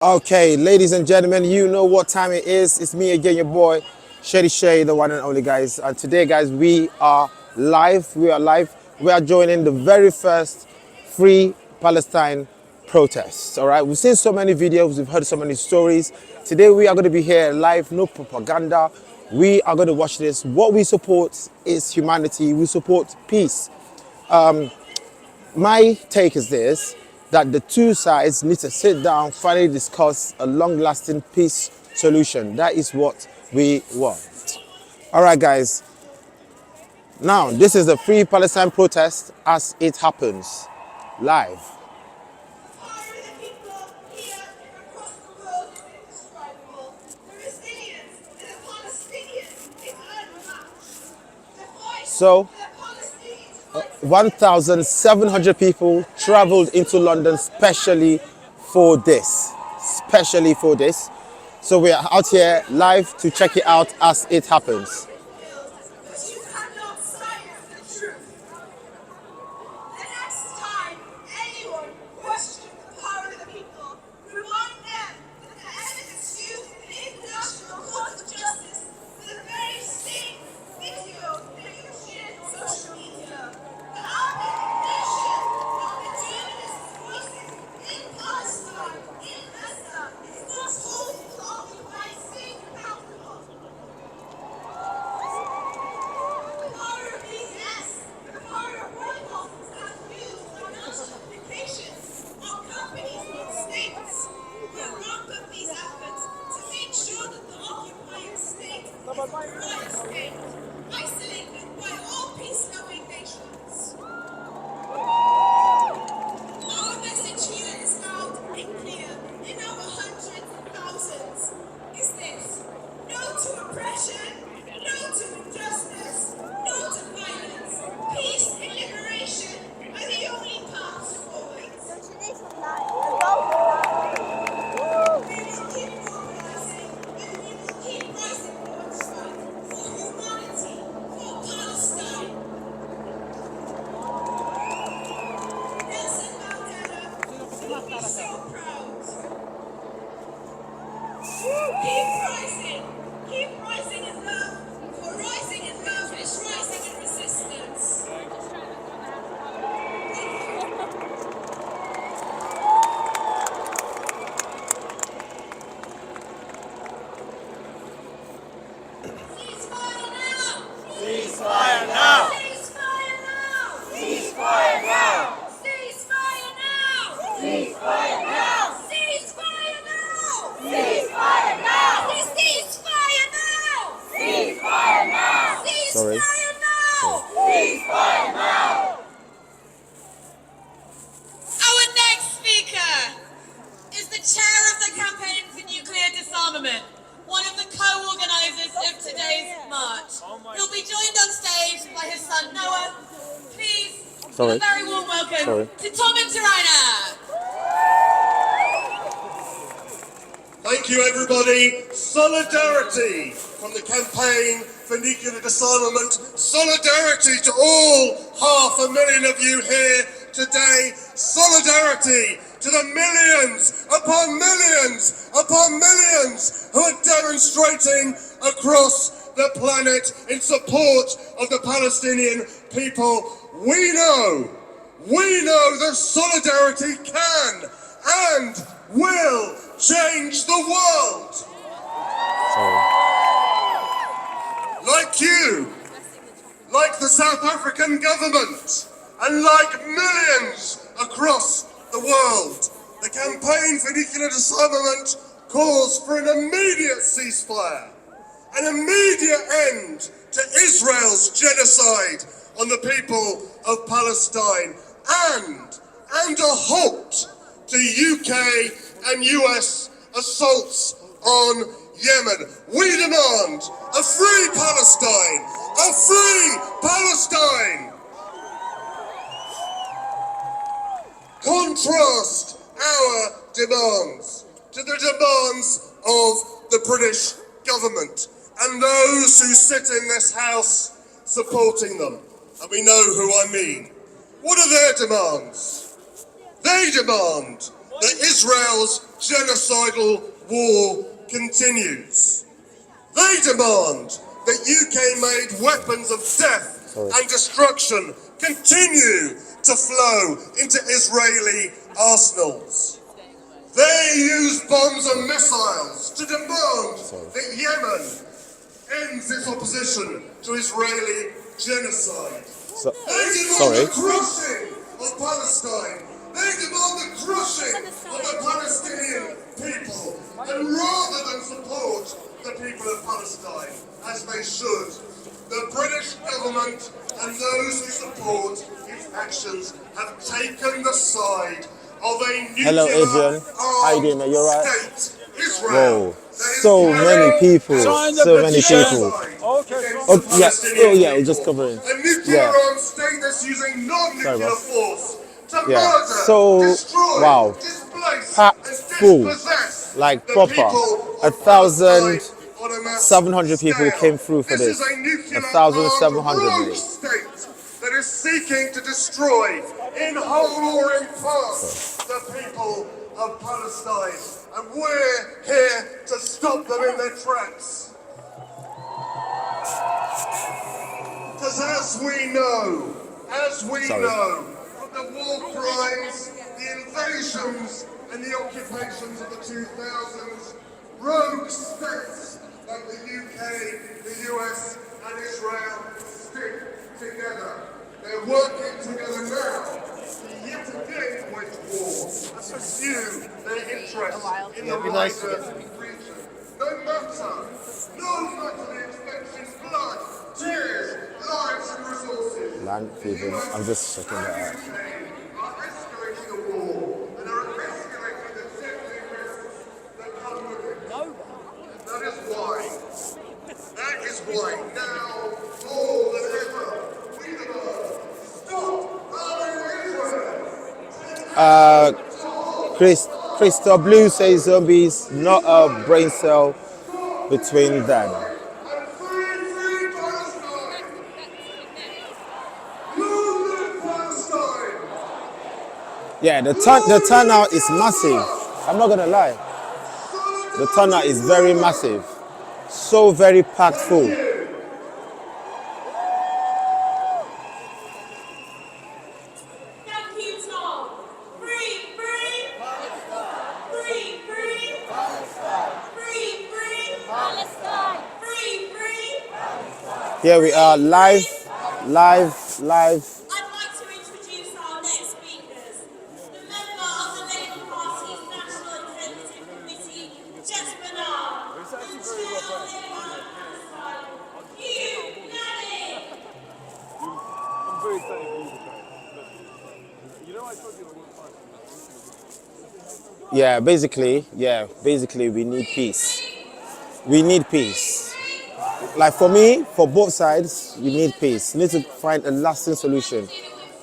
Okay, ladies and gentlemen, you know what time it is. It's me again, your boy, Shae, the one and only, guys. And today, guys, we are live. We are live. We are joining the very first Free Palestine protests. All right, we've seen so many videos, we've heard so many stories. Today, we are going to be here live, no propaganda. We are going to watch this. What we support is humanity. We support peace. My take is this, that the two sides need to sit down, finally discuss a long-lasting peace solution. That is what we want. All right, guys. Now, this is the Free Palestine protest as it happens live. So, 1,700 people traveled into London specially for this. Specially for this. So we are out here live to check it out as it happens. Sorry. Our next speaker is the chair of the Campaign for Nuclear Disarmament, one of the co-organisers of today's march. He'll be joined on stage by his son Noah. Please, give a very warm welcome to Tom and Tarina. Thank you, everybody. Solidarity from the Campaign for Nuclear Disarmament. Solidarity to all 500,000 of you here today. Solidarity to the millions upon millions upon millions who are demonstrating across the planet in support of the Palestinian people. We know that solidarity can and will change the world. Like you, like the South African government, and like millions across the world, the Campaign for Nuclear Disarmament calls for an immediate ceasefire, an immediate end to Israel's genocide on the people of Palestine, and a halt to UK and US assaults on Yemen. We demand a free Palestine! A free Palestine! Contrast our demands to the demands of the British government and those who sit in this house supporting them. And we know who I mean. What are their demands? They demand that Israel's genocidal war continues. They demand that UK-made weapons of death and destruction continue to flow into Israeli arsenals. They use bombs and missiles to demand that Yemen ends its opposition to Israeli genocide. They demand the crushing of Palestine. They demand the crushing of the Palestinian people. And rather than support the people of Palestine, as they should, the British government and those who support its actions have taken the side of a nuclear How you doing, man? You alright? state, Israel. Whoa, so many people, so many people. We're just covering. A nuclear-armed state that's using non-nuclear force to murder, So, destroy, wow, displace, packed and full, dispossess like the proper. people of 1,700 people scale. came through for this. This is a nuclear 1,700, rogue mate. state that is seeking to destroy, in whole or in part, the people of Palestine. And we're here to stop them in their tracks. Because as we know from the war crimes, the invasions and the occupations of the 2000s, rogue states like the UK, the US and Israel stick together. They're working together now to yet again wage war and pursue their interests in the wider region. No matter the expenses, blood, tears, lives and resources. Land people, I'm just checking that out. Are escalating the war and are escalating the deadly risks that come with it. That is why now, more than ever, we demand stop bombing Israel. Crystal Blue says zombies, not a brain cell between them. And free Palestine! Long live Palestine! Yeah, the turnout is massive. I'm not gonna lie. The turnout is very massive. So very packed full. Thank you, Tom. Free, free. Free, free. Free, free. Palestine. Free, free. Here we are, live. I'd like to introduce our next speakers. The member of the Labour Party's National Executive Committee, Jesmanah, and Chair of Palestine, Hugh Nanny. Basically we need peace. We need peace. Like for me, for both sides, we need peace. We need to find a lasting solution to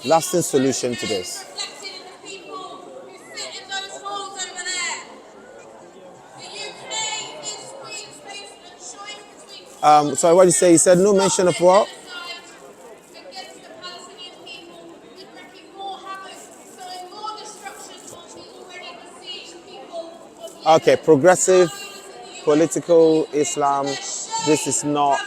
this. Reflected in the people who sit in those halls over there. The UK is being faced a choice between Sorry, what did you say? You said no mention of what? against the Palestinian people and wreaking more havoc, sowing more destruction on the already besieged people of Yemen. Okay, progressive, political Islam. This is not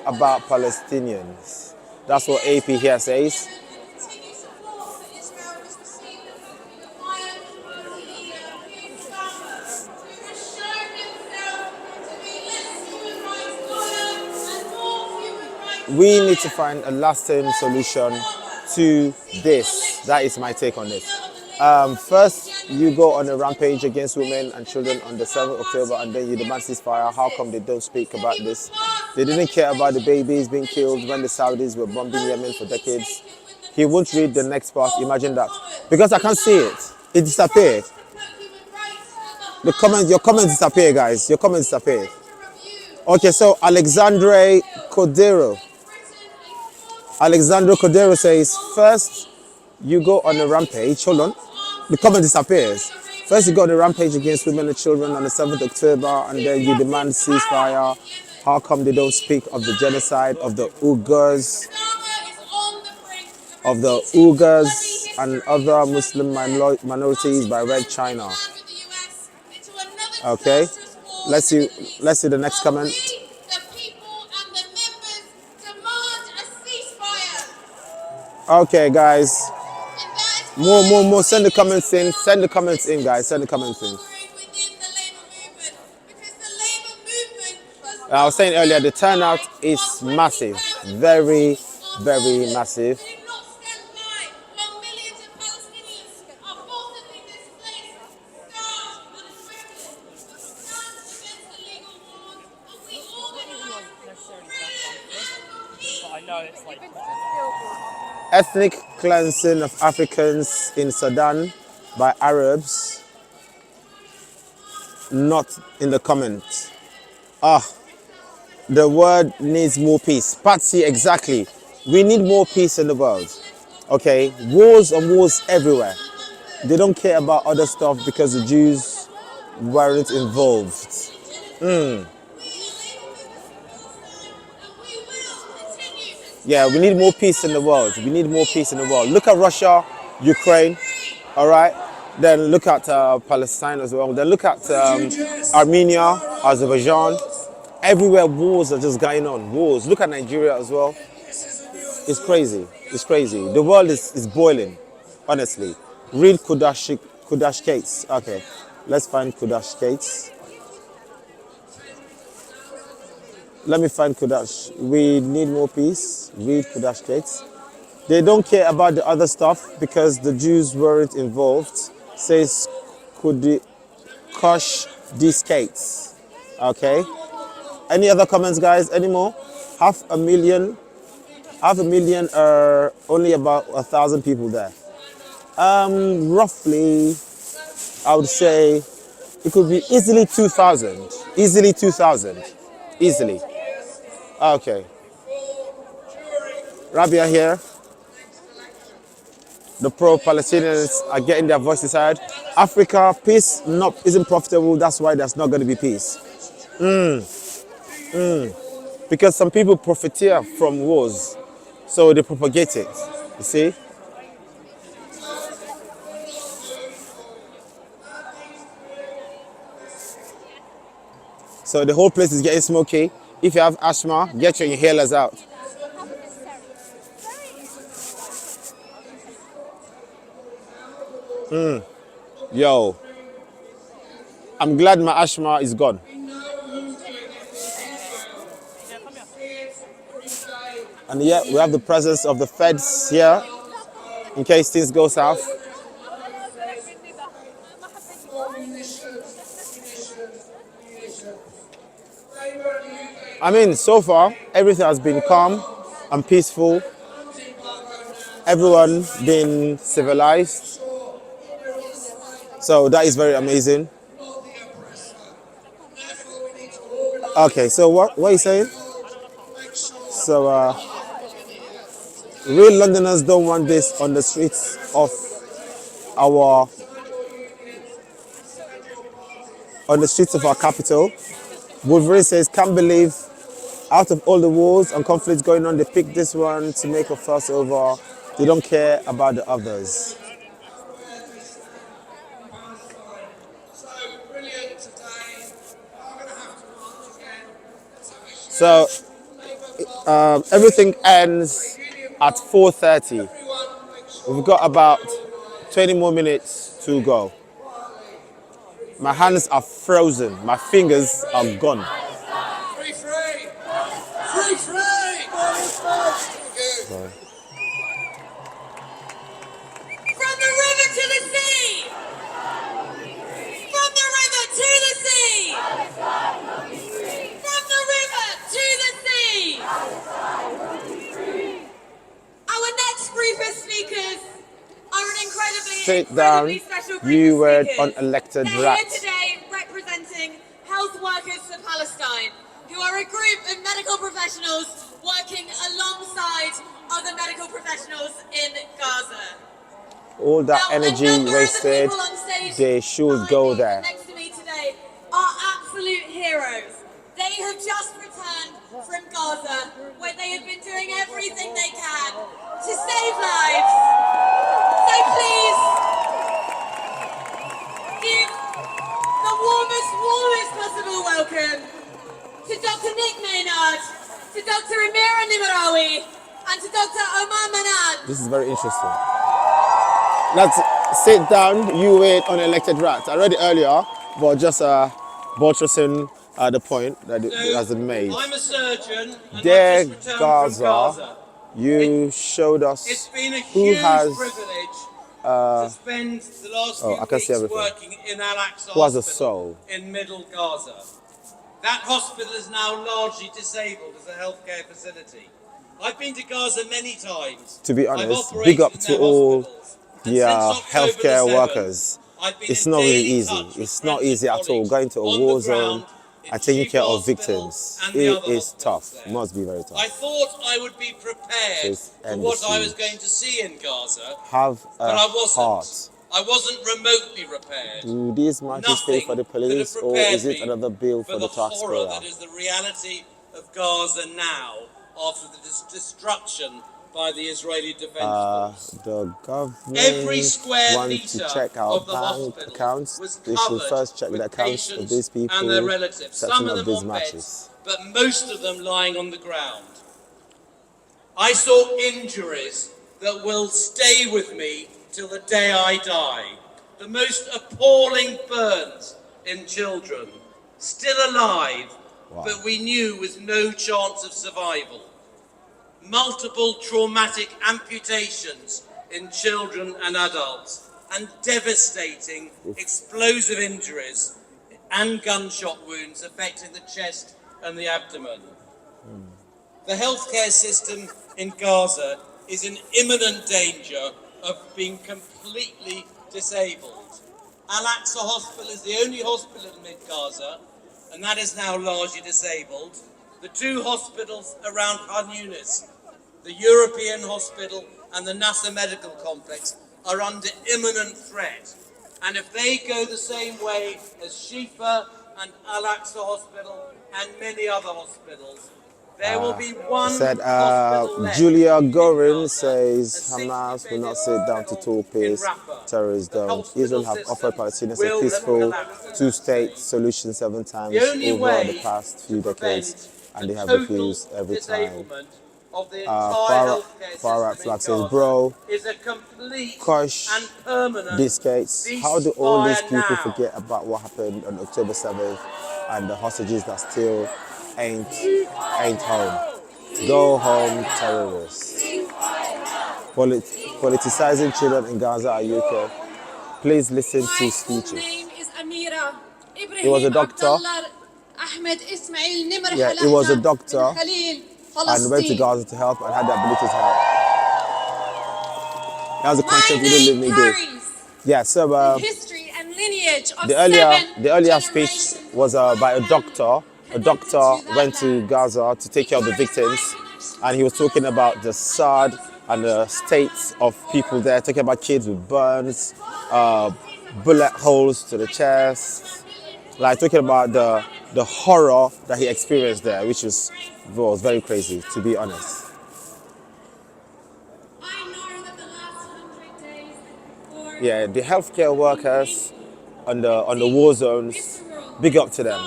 about Palestinians. That's what AP here says. Continued support for Israel was received accompanying the fire of the leader, King Salman, who has shown himself to be less human rights loyal and more human rights We need to find a lasting solution to this. That is my take on this. First, you go on a rampage against women and children on the 7th of October, and then you demand ceasefire. How come they don't speak about this? They didn't care about the babies being killed when the Saudis were bombing Yemen for decades. He won't read the next part. Imagine that. Because I can't see it. It disappeared. Your comments disappear, guys. Your comments disappeared. Okay, so Alexandre Cordero says, first, you go on a rampage. Hold on. The comment disappears. First, you go on a rampage against women and children on the 7th of October, and then you demand ceasefire. How come they don't speak of the genocide of the Uyghurs? and other Muslim minorities by Red China. Okay, let's see the next comment. Okay, guys, more. Send the comments in. Send the comments in, guys. Send the comments in. I was saying earlier, the turnout is massive, very, very massive. Ethnic cleansing of Africans in Sudan by Arabs. Not in the comments. The world needs more peace. Patsy, exactly. We need more peace in the world. Okay, wars and wars everywhere. They don't care about other stuff because the Jews weren't involved. Yeah, we need more peace in the world. We need more peace in the world. Look at Russia, Ukraine, all right? Then look at Palestine as well. Then look at Armenia, Azerbaijan. Everywhere wars are just going on. Wars. Look at Nigeria as well. It's crazy. It's crazy. The world is boiling, honestly. Read Kudash Gates. Okay, let's find Kudash Gates. Let me find Kudash. We need more peace. Read Kudash Gates. They don't care about the other stuff because the Jews weren't involved. Says Kudash Gates. Okay. Any other comments, guys? Any more? Half a million are only about 1,000 people there. Roughly, I would say it could be easily 2,000. Easily 2,000. Easily. Okay. Rabia here. The pro-Palestinians are getting their voices heard. Africa, peace isn't profitable. That's why there's not going to be peace. Because some people profiteer from wars, so they propagate it. You see? So the whole place is getting smoky. If you have asthma, get your inhalers out. Yo, I'm glad my asthma is gone. And yet we have the presence of the feds here in case things go south. I mean, so far, everything has been calm and peaceful. Everyone been civilized. So that is very amazing. Okay, so what are you saying? So, real Londoners don't want this on the streets of our capital. Wolverine says, can't believe out of all the wars and conflicts going on, they picked this one to make a fuss over. They don't care about the others. So everything ends at 4:30. We've got about 20 more minutes to go. My hands are frozen. My fingers are gone. Free, free! Free, free! Sorry. From the river to the sea! From the river to the sea! From the river to the sea! Our next group of speakers are an Sit down, incredibly special group you of word speakers. unelected They're rat. here today representing health workers for Palestine, who are a group of medical professionals working alongside other medical professionals in Gaza. All that Now, energy a number of the wasted, people on stage they should behind go me there. and next to me today are absolute heroes. They have just returned from Gaza, where they have been doing everything they can to save lives. So African, to Dr. Nick Maynard, to Dr. Amira Nimarawi, and to Dr. Omar Manad. This is very interesting. Let's sit down, you wait, unelected rats. I read it earlier, but just buttressing the point that it hasn't made. I'm a surgeon, and There, I've just returned Gaza, from Gaza. you showed us It's been a who huge has privilege to spend the last few I can see weeks everything. working in Al-Aqsa Who has a Hospital soul? in Middle Gaza. That hospital is now largely disabled as a healthcare facility. I've been to Gaza many times. To be I've honest, operated big up in to their all hospitals. And the since October healthcare the 7th, workers. I've been It's in not really daily easy. touch with It's not friends and easy at all. colleagues Going to a on war the zone ground in and taking care Shifra of Hospital victims. and the It other is tough. hospitals It there. must be very tough. I thought I would be prepared Please for end what the I was siege. going to see in Gaza, Have but a I wasn't. heart. I wasn't remotely prepared. Do these marches pay Nothing for the could have police, or prepared is it me another bill for the horror taxpayer? that is the reality of Gaza now after the destruction by the Israeli Defense Force. The government Every square wants to meter check our of the bank hospital accounts. was They should covered first check with the accounts of patients these people and their relatives. Some setting of up them these on matches. beds, but most of them lying on the ground. I saw injuries that will stay with me till the day I die. The most appalling burns in children, still alive, but we knew with no chance of survival. Multiple traumatic amputations in children and adults, and devastating explosive injuries and gunshot wounds affecting the chest and the abdomen. The healthcare system in Gaza is in imminent danger of being completely disabled. Al-Aqsa Hospital is the only hospital in Gaza, and that is now largely disabled. The two hospitals around Khan Yunis, the European Hospital and the Nasser Medical Complex, are under imminent threat. And if they go the same way as Shifa and Al-Aqsa Hospital and many other hospitals, there will be one Said hospital left Julia in Gorin Gaza, says a Hamas will not 60-bedded sit down to hospital talk in peace. Rafah. Terrorists The don't. hospital Israel have system offered Palestinians a will have peaceful collapsed at that two-state stage. solution 7 times The only over way the past few to decades, prevent and they the have total refused every time. disablement of the entire healthcare Far system in Flag says, Gaza bro, is a complete Kush, and permanent Discates, how do all these ceasefire people now. forget about what happened on October 7th and the hostages that still ain't home? Go home, terrorists. Politicizing children in Gaza, are you okay? Please listen to My full speeches. name is Amira. He was a doctor. Yeah, he was a doctor and went to Gaza to help and had the ability to help. That was the content we didn't leave me do. Yeah, so History and lineage of the earlier speech was by a doctor. A doctor went to Gaza to take care of the victims, and he was talking about the sad and the state of people there, talking about kids with burns, bullet holes to the chest, like talking about the horror that he experienced there, which was very crazy, to be honest. Yeah, the healthcare workers on the war zones, big up to them,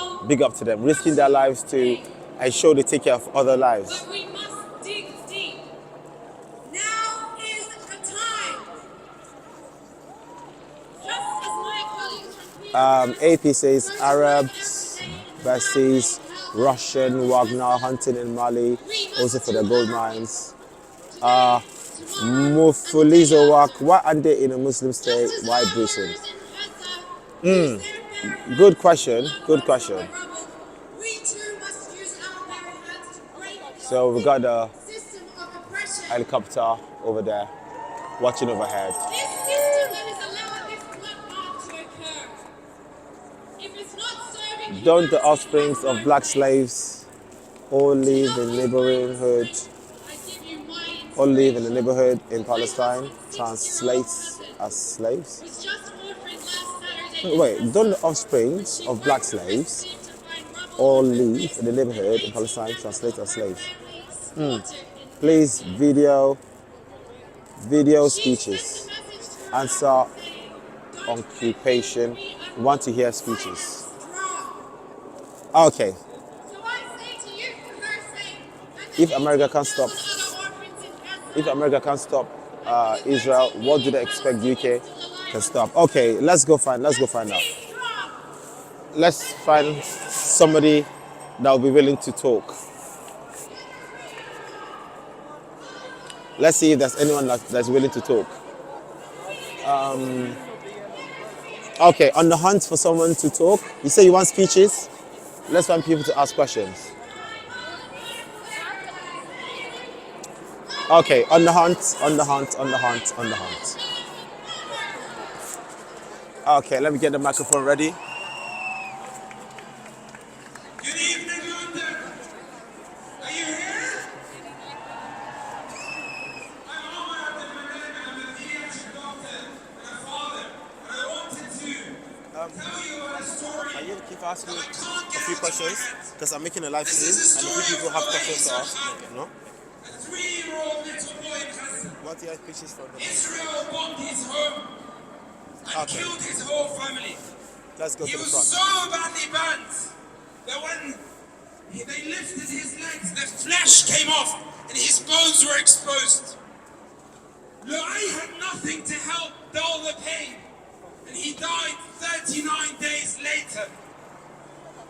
risking their lives to ensure they take care of other lives. But we must dig deep. Now is the time. Just as my colleagues from AP says Arabs versus Russian Wagner hunting in Mali, also for the gold mines. Mufulizowak, why aren't they in a Muslim state? Why Britain? Good question. So we got the helicopter over there, watching overhead. This system that has allowed this bloodbath to occur. If it's not serving Don't the offsprings of black slaves all live in the neighborhood in Palestine, translate as slaves? Wait, don't the offsprings of black slaves all live in the neighborhood in Palestine, translate as slaves? Please, video speeches. Answer occupation. We want to hear speeches. Okay. So I say to you, firstly, If America can't stop, if America can't stop Israel, what do they expect UK can stop? Okay, let's go find out. Let's find somebody that will be willing to talk. Let's see if there's anyone that's willing to talk. Okay, on the hunt for someone to talk. You say you want speeches? Let's find people to ask questions. Okay, on the hunt, on the hunt, on the hunt, on the hunt. Okay, let me get the microphone ready. Good evening, London. Are you here? I'm Omar Abdelmanan. I'm a pediatric doctor and a father. And I wanted to tell you about a story. Are you able to keep asking that I can't a get few out of my questions? head. Because I'm making a live This is stream a and a few story people of have Lois questions to ask. Al-Hab, No? a 3-year-old little boy in Gaza. What do you have speeches for? Israel bombed his home and Okay. killed his whole family. Let's go He to the was front. so badly burnt that when they lifted his legs, the flesh came off and his bones were exposed. Loai had nothing to help dull the pain, and he died 39 days later.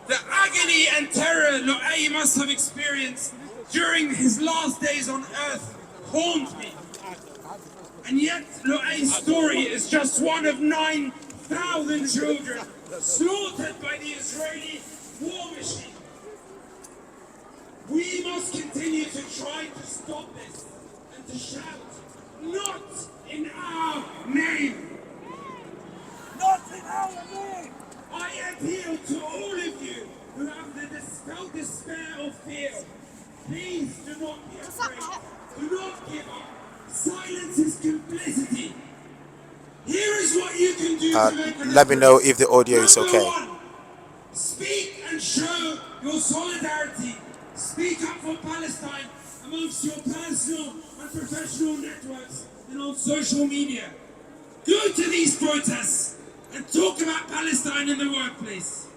The agony and terror Loai must have experienced during his last days on earth haunt me. And yet Loai's story is just one of 9,000 children slaughtered by the Israeli war machine. We must continue to try to stop this and to shout, not in our name. Not in our name. I appeal to all of you who have felt despair or fear. Please do not be afraid. Do not give up. Silence is complicity. Here is what you can do to make a Let me know difference. if the audio is Number okay. one, speak and show your solidarity. Speak up for Palestine amongst your personal and professional networks and on social media. Go to these protests and talk about Palestine in the workplace.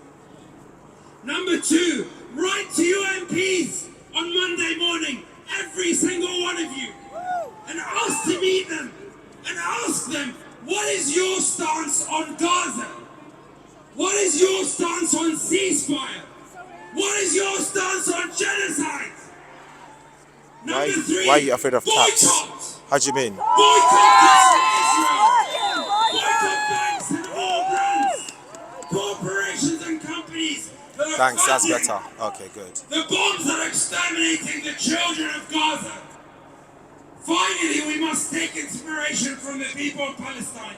Number two, write to your MPs on Monday morning, every single one of you, and ask to meet them and ask them, what is your stance on Gaza? What is your stance on ceasefire? What is your stance on genocide? Number three, Why are you afraid of tax? boycott. How do you mean? Boycott this Israel. Boycott banks and all brands, corporations and companies that are Thanks, that's funding better. Okay, good. the bombs that are exterminating the children of Gaza. Finally, we must take inspiration from the people of Palestine.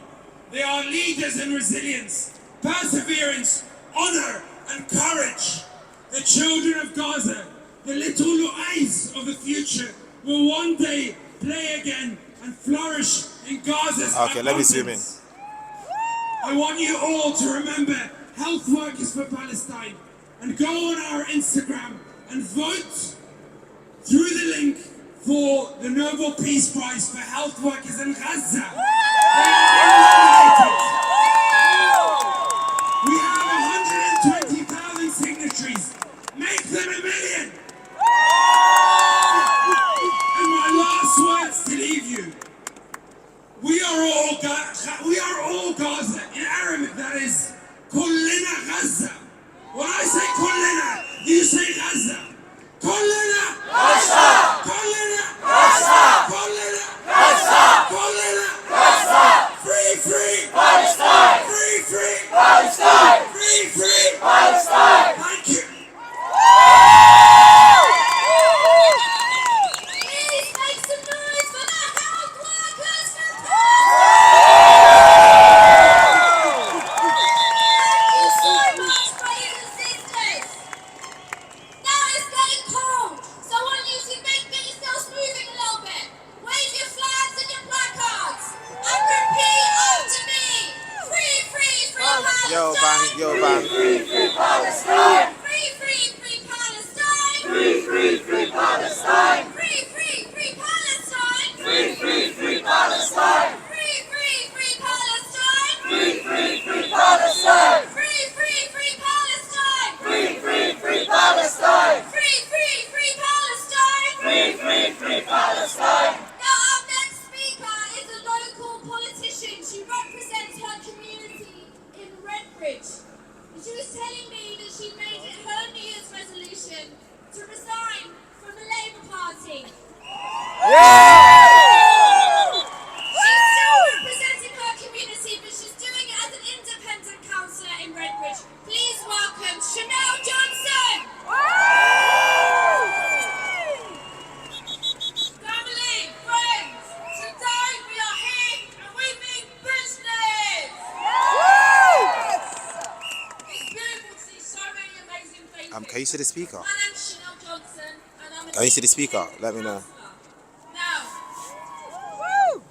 They are leaders in resilience, perseverance, honor, and courage. The children of Gaza, the little Loais of the future, will one day play again and flourish in Gaza's Okay, let me zoom in. abundance. I want you all to remember health workers for Palestine and go on our Instagram and vote through the link for the Nobel Peace Prize for health workers in Gaza. They are unnominated. We have 120,000 signatories. Make them 1 million. And my last words to leave you. We are all Gaza. In Arabic, that is كلنا Gaza. When I say كلنا, you say Gaza. كلنا Gaza. كلنا Gaza. كلنا Gaza. كلنا Gaza. Free, free. she made it her New Year's resolution to resign from the Labour Party. She's still representing her community, but she's doing it as an independent councillor in Redbridge. Please welcome Chanel Johnson. Family, friends, today we are here and we mean business. It's beautiful to see so many amazing faces. Can you see the speaker? My name's Chanel Johnson and I'm a Can you see the speaker? Let me know. Now,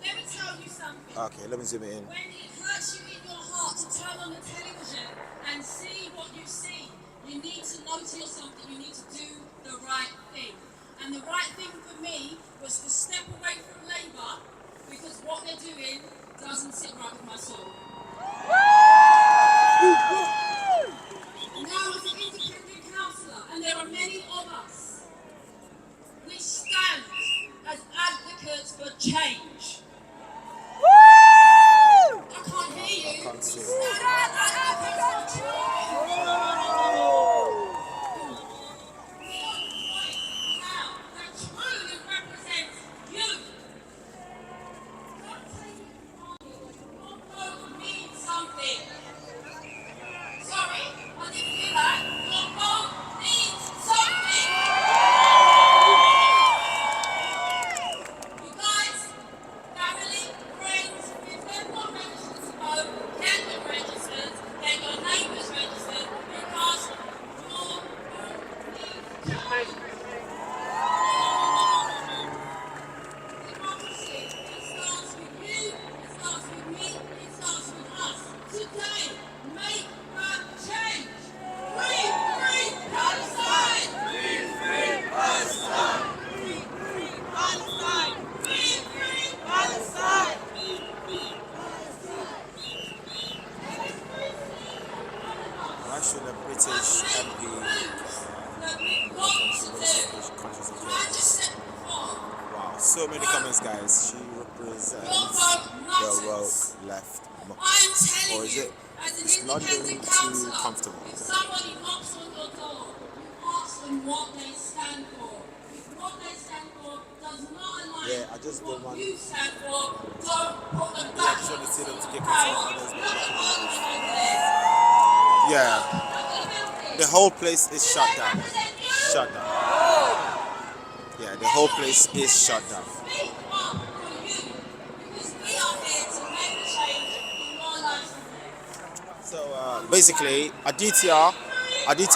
let me tell you something. Okay, let me zoom it in. When it hurts you in your heart to turn on the television and see what you see, you need to know to yourself that you need to do the right thing. And the right thing for me was to step away from Labour because what they're doing doesn't sit right with my soul. Now as an independent councillor, and there are many of us, we stand as advocates for change. I can't hear you. I can't see. We stand as advocates for change. We are the voice now that truly represents you. Don't take it from me. Your vote means something. Sorry, I didn't hear that. Your vote means something. You guys, family, friends, if they're not registered to vote, get them registered, get your neighbours registered, because your vote means change. Democracy, it starts with you, it starts with me, it starts with us. Today, make that change. Free, free Palestine! Free, free Palestine! Free, free Palestine! Free, free Palestine! I'm actually a British MP. That we've got to do. I just said before, Wow, so many comments, guys. She represents your vote the matters. woke left. I'm Or telling is you, it? as an Is London independent too councillor, comfortable? if somebody knocks on your door, you ask them what they stand for. If what they stand for does not align Yeah, I just with don't what want- you stand for, don't put them Yeah, I back just want to see them to get power. control of others. Look at Parliament over there. Yeah, Look at the building. the whole place is Do shut they down. represent you? Shut down. Yeah, the whole place is shut down. Speak up for you, because we are here to make the change in your lives today. So basically, Aditya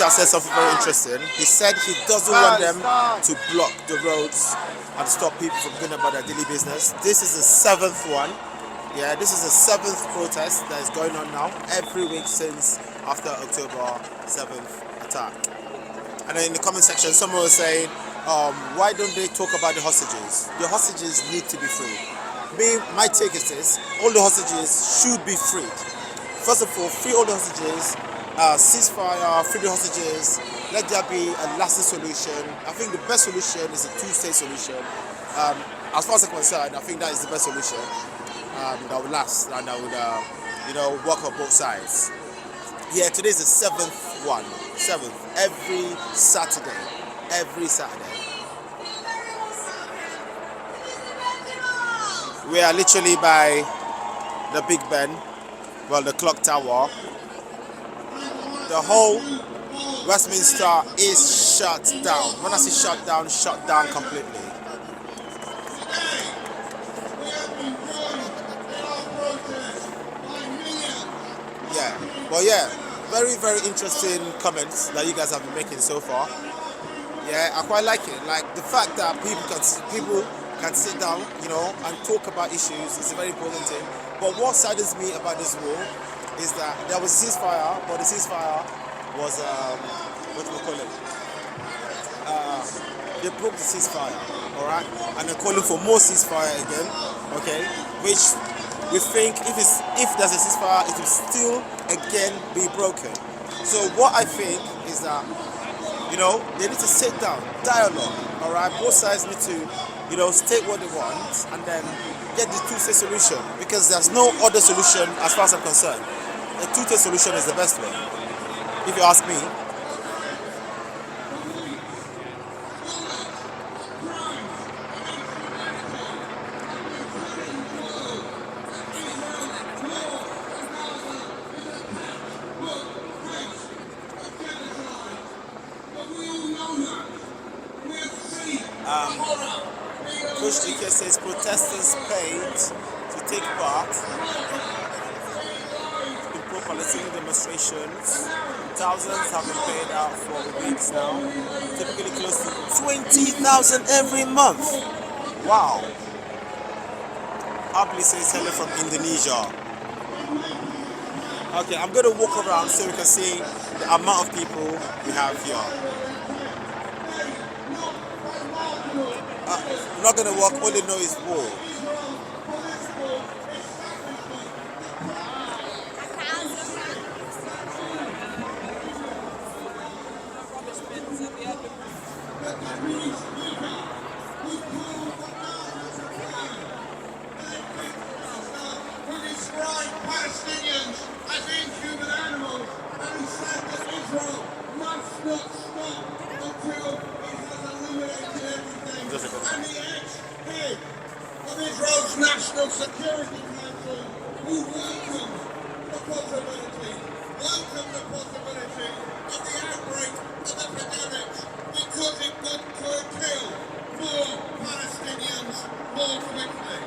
said something very interesting. He said he doesn't want them to block the roads and stop people from going about their daily business. This is the 7th one. Yeah, this is the 7th protest that is going on now, every week since after October 7th attack. And then in the comment section, someone was saying, why don't they talk about the hostages? The hostages need to be freed. My take is this: all the hostages should be freed. First of all, free all the hostages, ceasefire, free the hostages, let there be a lasting solution. I think the best solution is a two-state solution. As far as I'm concerned, I think that is the best solution that will last and that would, work on both sides. Yeah, today is the 7th one. 7th. Every Saturday. We are literally by the Big Ben, well, the clock tower. The whole Westminster is shut down. When I say shut down completely. Yeah, well, yeah, very, very interesting comments that you guys have been making so far. Yeah, I quite like it. Like the fact that people can sit down, and talk about issues is a very important thing. But what saddens me about this war is that there was a ceasefire, but the ceasefire was what do we call it? They broke the ceasefire, all right, and they're calling for more ceasefire again. Okay, which we think if there's a ceasefire, it will still again be broken. So what I think is that they need to sit down, dialogue, all right. Both sides need to state what they want and then get the two-state solution, because there's no other solution as far as I'm concerned. The two-state solution is the best way, if you ask me. Push the says protesters paid to take part in pro-Palestinian demonstrations. Thousands have been paid out for weeks now, typically close to 20,000 every month. Wow. Abli says hello from Indonesia. Okay, I'm going to walk around so we can see the amount of people we have here. I'm not going to walk, all they know is war. Palestinians as inhuman animals, and he said that Israel must not stop until it has eliminated everything. And the ex-head of Israel's National Security Council, who welcomed the possibility of the outbreak of epidemics because it could kill more Palestinians more quickly.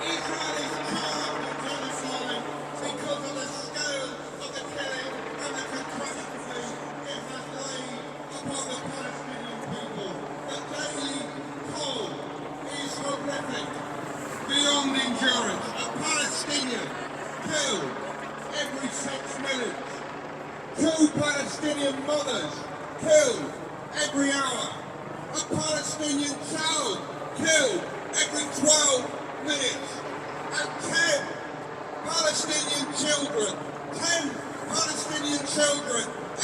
Israel is charged with genocide because of the scale of the killing and the catastrophe it has laid upon the Palestinian people. The daily toll is horrific, beyond endurance. A Palestinian killed every 6 minutes. 2 Palestinian mothers killed every hour. A Palestinian child killed every 12 minutes, and 10 Palestinian children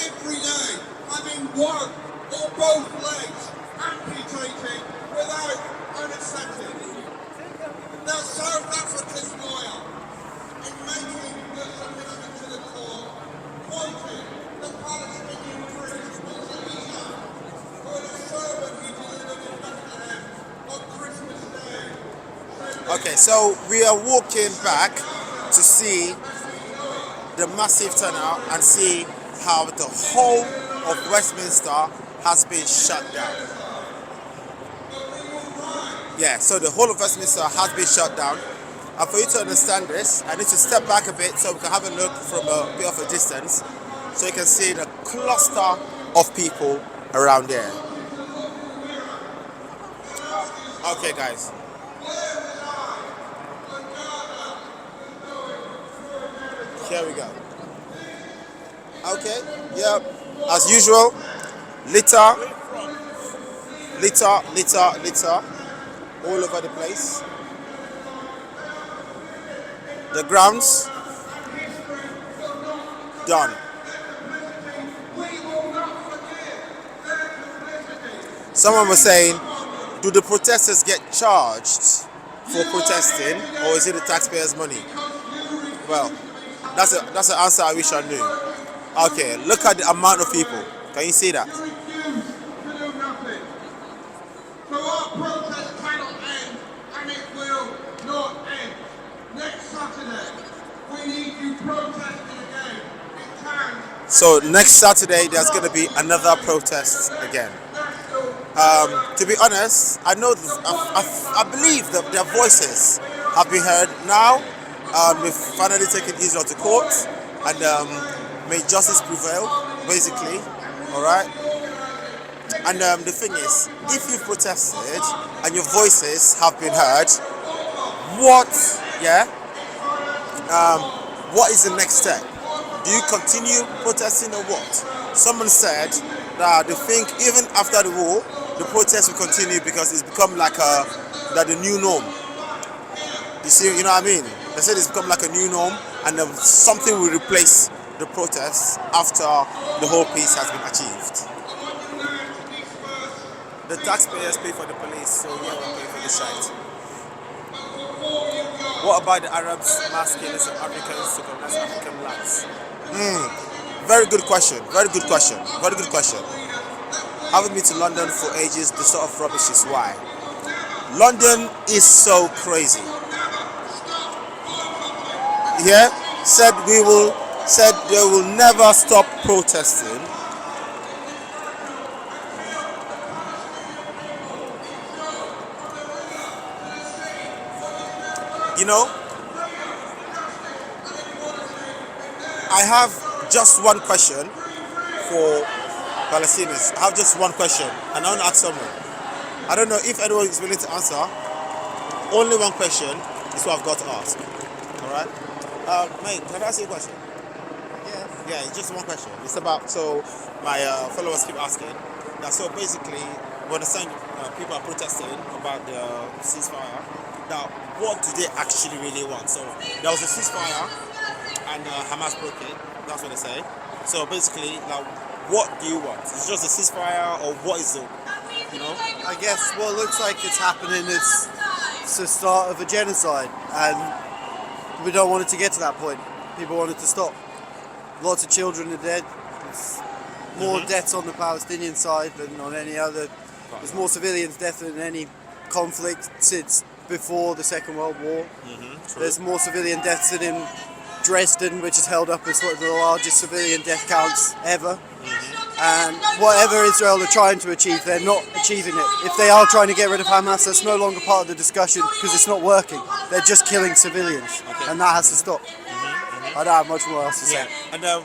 every day having one or both legs amputated without anaesthetic. Now South Africa's lawyer, in making the submission to the court, quoted the Palestinian principles of Islam for the sermon he delivered in Bethlehem on Christmas Day. Okay, so we are walking back to see the massive turnout and see how the whole of Westminster has been shut down. Yeah, so the whole of Westminster has been shut down. And for you to understand this, I need to step back a bit so we can have a look from a bit of a distance so you can see the cluster of people around there. Okay, guys. Here we go. Okay, yeah, as usual, litter, all over the place. The grounds, done. Someone was saying, do the protesters get charged for protesting, or is it the taxpayers' money? Well, that's an answer I wish I knew. Okay, look at the amount of people. Can you see that? So our protest cannot end, and it will not end. Next Saturday, we need you protesting again. It can. So next Saturday, there's going to be another protest again. To be honest, I know, I believe that their voices have been heard now. We've finally taken Israel to court, and may justice prevail, basically. All right. And the thing is, if you've protested and your voices have been heard, what is the next step? Do you continue protesting or what? Someone said that they think even after the war, the protest will continue because it's become like the new norm. You see, you know what I mean? They said it's become like a new norm, and something will replace the protests after the whole peace has been achieved. The taxpayers pay for the police, so we will pay for the shite. What about the Arabs masking as Africans to colonize African lands? Very good question. Haven't been to London for ages. The sort of rubbish is why. London is so crazy. Yeah, said they will never stop protesting. You know, I have just one question for Palestinians. I have just one question, and I want to ask someone. I don't know if anyone is willing to answer. Only one question is what I've got to ask. All right, mate, can I ask you a question? Yeah, it's just one question. It's about, so my followers keep asking that, so basically we understand people are protesting about the ceasefire. Now, what do they actually really want? So there was a ceasefire and Hamas broke it. That's what they say. So basically, like, what do you want? Is it just a ceasefire, or what is it? You know? I guess what looks like it's happening is it's the start of a genocide, and we don't want it to get to that point. People want it to stop. Lots of children are dead. There's more deaths on the Palestinian side than on any other. There's more civilians deaths than any conflict since before the Second World War. There's more civilian deaths than in Dresden, which is held up as one of the largest civilian death counts ever. And whatever Israel are trying to achieve, they're not achieving it. If they are trying to get rid of Hamas, that's no longer part of the discussion because it's not working. They're just killing civilians, and that has to stop. I don't have much more else to say. And there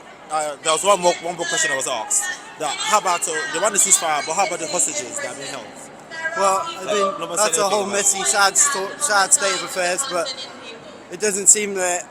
was one more question I was asked. That how about they want the ceasefire, but how about the hostages that are being held? Well, I mean, that's a whole messy, sad state of affairs, but it doesn't seem that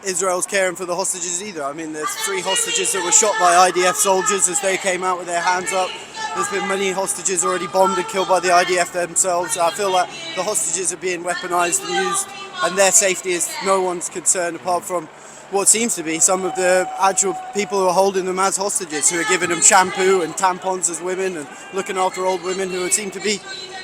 Israel's caring for the hostages either. I mean, there's 3 hostages that were shot by IDF soldiers as they came out with their hands up. There's been many hostages already bombed and killed by the IDF themselves. I feel like the hostages are being weaponized and used, and their safety is no one's concern apart from what seems to be some of the actual people who are holding them as hostages, who are giving them shampoo and tampons as women and looking after old women, who seem to be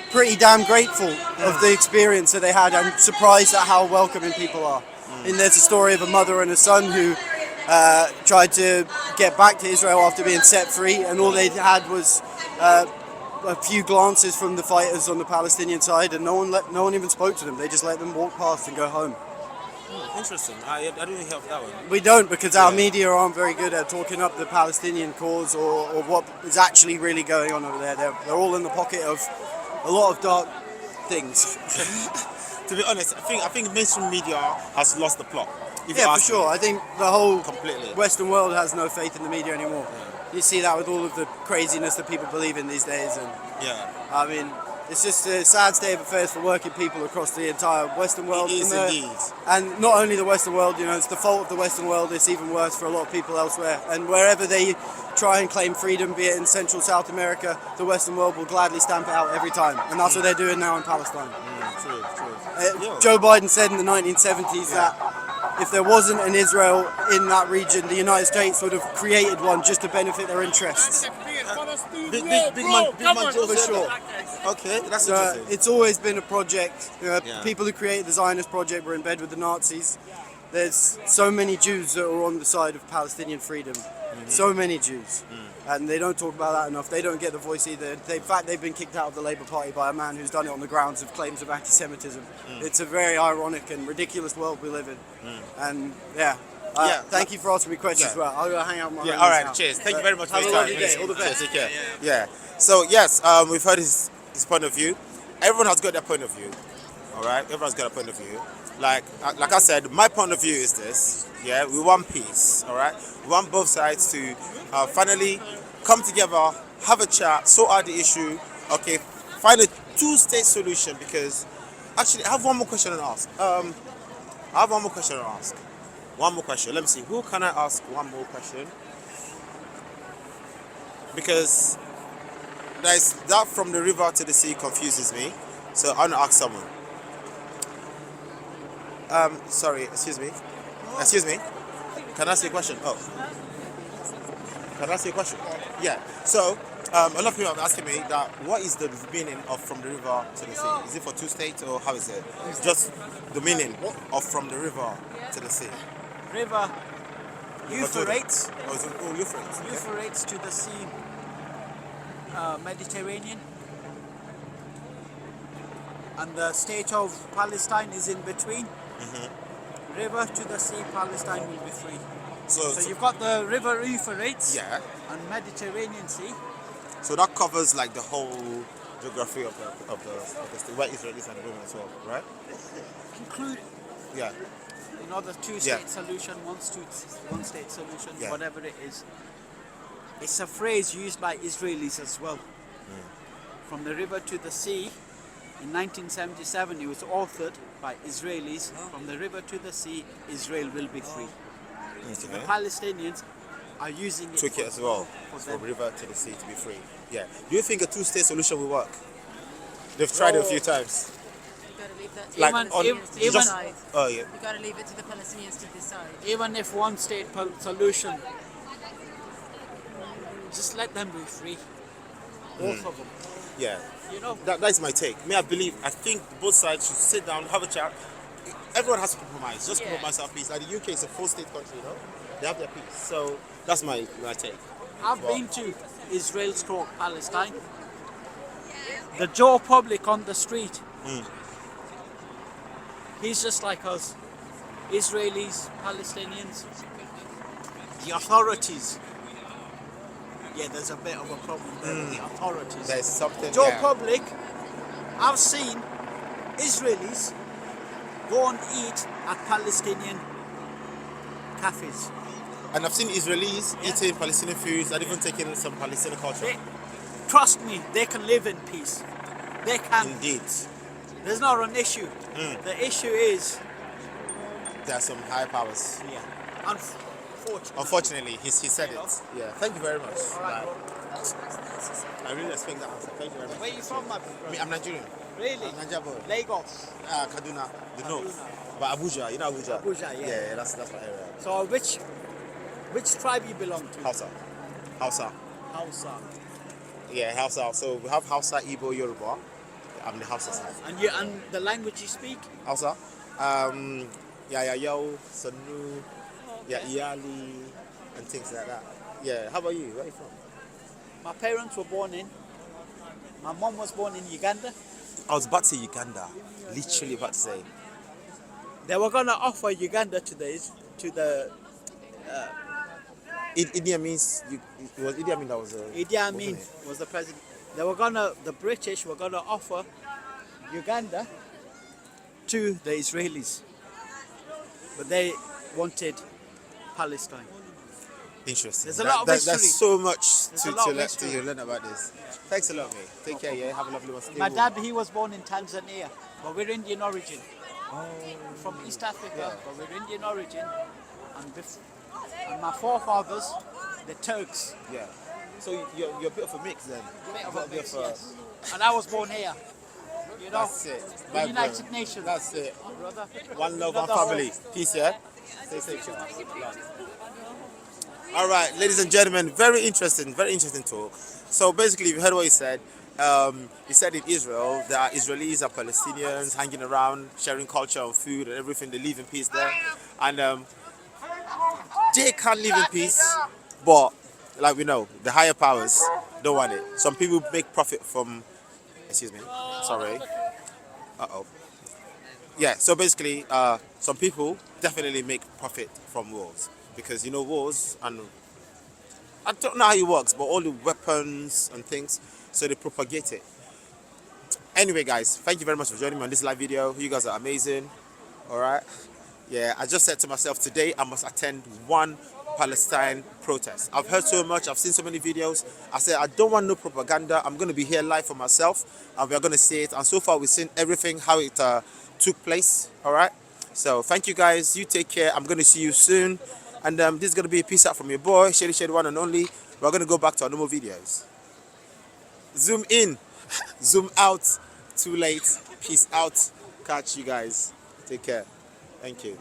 pretty damn grateful of the experience that they had and surprised at how welcoming people are. And there's a story of a mother and a son who tried to get back to Israel after being set free, and all they had was a few glances from the fighters on the Palestinian side, and no one even spoke to them. They just let them walk past and go home. Interesting. I didn't hear that one. We don't, because our media aren't very good at talking up the Palestinian cause or what is actually really going on over there. They're all in the pocket of a lot of dark things. To be honest, I think mainstream media has lost the plot. Yeah, for sure. I think the whole Completely. Western world has no faith in the media anymore. You see that with all of the craziness that people believe in these days, and I mean, it's just a sad state of affairs for working people across the entire Western world. It is indeed. And not only the Western world, you know, it's the fault of the Western world. It's even worse for a lot of people elsewhere. And wherever they try and claim freedom, be it in Central South America, the Western world will gladly stamp it out every time. And that's what they're doing now in Palestine. True. Joe Biden said in the 1970s that if there wasn't an Israel in that region, the United States would have created one just to benefit their interests. Big man Joe For said sure. that. Okay, that's interesting. It's always been a project. You know, people who created the Zionist project were in bed with the Nazis. There's so many Jews that are on the side of Palestinian freedom. So many Jews. And they don't talk about that enough. They don't get the voice either. In fact, they've been kicked out of the Labour Party by a man who's done it on the grounds of claims of anti-Semitism. It's a very ironic and ridiculous world we live in. And thank you for asking me questions as well. I'll go hang out with my friends All right, now. cheers. Thank you very much for Have your a time. lovely day. All the best. Take care. Yeah. So yes, we've heard his point of view. Everyone has got their point of view. All right, everyone's got a point of view. Like I said, my point of view is this. Yeah, we want peace. All right, we want both sides to finally come together, have a chat, sort out the issue. Okay, find a two-state solution. Because actually, I have one more question to ask. One more question. Let me see. Who can I ask one more question? Because there's that from the river to the sea confuses me. So I want to ask someone. Sorry, excuse me. Can I ask you a question? Oh. Can I ask you a question? Yeah. So, a lot of people are asking me that what is the meaning of from the river to the sea? Is it for two states or how is it? Just the meaning of from the river to the sea. River Euphrates. Euphrates. Okay. Euphrates to the sea, Mediterranean. And the state of Palestine is in between. River to the sea, Palestine will be free. So you've got the river Euphrates and Mediterranean Sea. So that covers like the whole geography of the state, where Israel is and women as well, right? Yeah. You know, the two-state solution, one-state solution, Yeah. whatever it is. It's a phrase used by Israelis as well. From the river to the sea, in 1977, it was authored by Israelis. From the river to the sea, Israel will be free. So the Palestinians are using it Took it as well, from river to the sea to be free. Yeah. Do you think a two-state solution will work? They've tried it a few times. You gotta leave that to Like the on- Palestinians to even- decide. Oh yeah. You gotta leave it to the Palestinians to decide. Even if one-state solution, just let them be free. Both of them. Yeah. You know, That's my take. I think both sides should sit down, have a chat. Everyone has to compromise. Just compromise our peace. Like the UK is a full-state country, you know? They have their peace. So that's my take. I've been to Israel stroke Palestine. The Joe public on the street, he's just like us. Israelis, Palestinians, the authorities. Yeah, there's a bit of a problem there with the authorities. There's something. Joe yeah. public, I've seen Israelis go and eat at Palestinian cafes. And I've seen Israelis eating Palestinian foods and even taking some Palestinian culture. Trust me, they can live in peace. They can. Indeed. There's not an issue. The issue is, There are some higher powers. unfortunately, He said it. Yeah. Thank you very much. I really respect that answer. Thank you very much. Where are you from, my brother? Me, I'm Nigerian. Really? I'm Niger boy. Lagos. Kaduna, the north. But Abuja, you know Abuja? Abuja, yeah. Yeah, that's my area. So which tribe you belong to? Hausa. Hausa. Yeah, Hausa. So we have Hausa, Igbo, Yoruba. I'm the Hausa side. And the language you speak? Hausa. Yo, Sanu, Iyali, and things like that. Yeah. How about you? Where are you from? My parents were born in. My mom was born in Uganda. I was about to say Uganda. Literally about to say. They were gonna offer Uganda to the Idi Amin's. It was Idi Amin that was. Idi Amin was the president. The British were gonna offer Uganda to the Israelis, but they wanted Palestine. Interesting. There's a lot of history. There's so much There's to a lot of history. learn about this. Thanks a lot, mate. Take care, yeah. Have a lovely one. Stay My warm. dad, he was born in Tanzania, but we're Indian origin. From East Africa, but we're Indian origin. And my forefathers, the Turks. Yeah. So you're a bit of a mix then. Yes. And I was born here. You know, That's it. the My United bro. Nations. That's it. Brother. One love, one Brother family. home. Peace, yeah? Stay safe. All right, ladies and gentlemen, very interesting talk. So basically, you heard what he said. He said in Israel, there are Israelis and Palestinians hanging around, sharing culture and food and everything. They live in peace there. And they can't live in peace, but like we know, the higher powers don't want it. Some people make profit from, excuse me, sorry. Yeah, so basically, some people definitely make profit from wars. Because, you know, wars, and I don't know how it works, but all the weapons and things, so they propagate it. Anyway, guys, thank you very much for joining me on this live video. You guys are amazing. All right. Yeah, I just said to myself, today I must attend one Palestine protest. I've heard so much, I've seen so many videos. I said, I don't want no propaganda. I'm going to be here live for myself, and we're going to see it. And so far, we've seen everything, how it took place. All right. So thank you, guys. You take care. I'm going to see you soon. And this is going to be a peace out from your boy, Shady, one and only. We're going to go back to our normal videos. Zoom in, zoom out. Too late. Peace out. Catch you guys. Take care. Thank you.